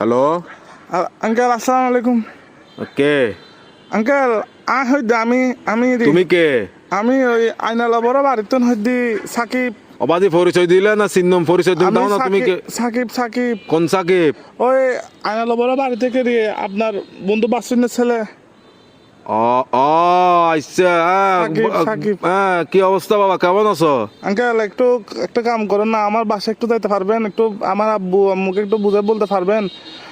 Hello uncle আসসালামু আলাইকুম। কে uncle হইতে আমি তুমি কে আমি ওই আইনালা বড় বাড়িতে হইতে সাকিব। অবাধি পরিচয় দিলে না চিহ্নম পরিচয় তুমি দাও না তুমি কে সাকিব সাকিব কোন সাকিব ওই আইনালা বড় বাড়ি থেকে আপনার বন্ধু বাসুনের ছেলে। ও ও আচ্ছা সাকিব। কি অবস্থা বাবা কেমন আছো? আঙ্কেল একটু একটা কাম করেন না, আমার বাসায় একটু যাইতে পারবেন? একটু আমার আব্বু আম্মুকে একটু বুঝে বলতে পারবেন?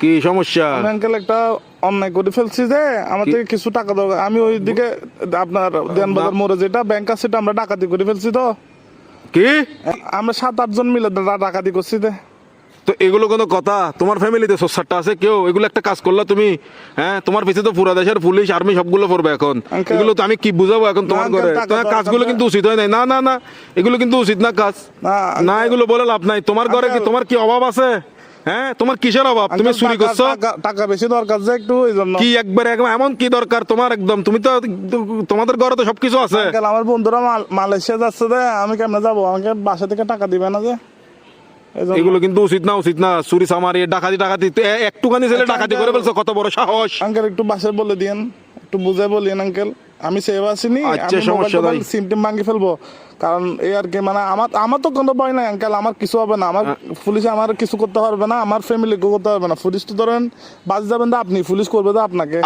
কি সমস্যা? আমি আঙ্কেল একটা অন্যায় করে ফেলছি যে আমার থেকে কিছু টাকা দরকার। আমি ওই দিকে আপনার দেনবাজার মোড়ে যেটা ব্যাংক আছে সেটা আমরা ডাকাতি করে ফেলছি। তো কি আমরা 7-8 জন মিলে ডাকাতি করছি। তো এগুলো কোনো কথা? তোমার ফ্যামিলিতে সোসারটা আছে কেউ? এগুলো একটা কাজ করলা তুমি? হ্যাঁ, তোমার পিছে তো পুরা দেশের পুলিশ আর্মি সবগুলো পড়বে এখন। Uncle, এগুলো তো আমি কি বুঝাবো এখন তোমার না, ঘরে? uncle, টাকা তোমার দাও, কাজগুলো টাকা কিন্তু উচিত হয় নাই। না না না, এগুলো কিন্তু উচিত না কাজ। না, না, uncle, এগুলো বলে লাভ নাই। তোমার ঘরে কি uncle, তোমার কি অভাব আছে? হ্যাঁ, তোমার কিসের অভাব? তুমি আঙ্কেল, চুরি করছো? টাকা বেশি দরকার যে একটু ওই জন্য। কি একবারে একদম এমন কি দরকার তোমার? একদম তুমি তো তোমাদের ঘরে তো সবকিছু আছে। আঙ্কেল আমার বন্ধুরা মালয়েশিয়া যাচ্ছে যে আমি কেমনে যাবো? আমাকে বাসা থেকে টাকা দিবে না যে এই জন্য। এগুলো কিন্তু উচিত না, উচিত না। চুরি চামারি ডাকাতি টাকাতি একটুখানি ছেলে ডাকাতি করে ফেলছো, কত বড় সাহস! আঙ্কেল একটু বাসায় বলে দিয়েন, একটু বুঝে বলিয়েন আঙ্কেল। আমি সেভ আসিনি, আচ্ছা, আমি সমস্যা নাই। সিম টিম ভাঙি ফেলবো। কারণ এই আর কি, মানে আমার তো কোনো ভয় নাই আঙ্কেল। আমার কিছু হবে না, আমার পুলিশ আমার কিছু করতে পারবে না, আমার ফ্যামিলি করতে পারবে না। পুলিশ তো ধরেন বাজ যাবেন তো আপনি, পুলিশ করবে তো আপনাকে।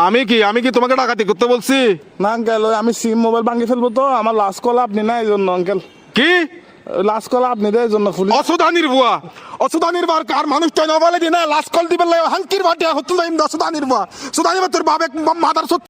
আমি কি তোমাকে ডাকাতি করতে বলছি? না আঙ্কেল, আমি সিম মোবাইল ভাঙি ফেলবো। তো আমার লাস্ট কল আপনি না, এই জন্য আঙ্কেল। কি লাস্ট কল আপনি দেয় জন্য পুলিশ। অসুধানির বুয়া, অসুধানির বার কার মানুষটা নবলে দিনে লাস্ট কল দিবে হাঙ্কির বাটিয়া হতো না। অসুধানির বুয়া, সুধানির তোর বাবে মাদার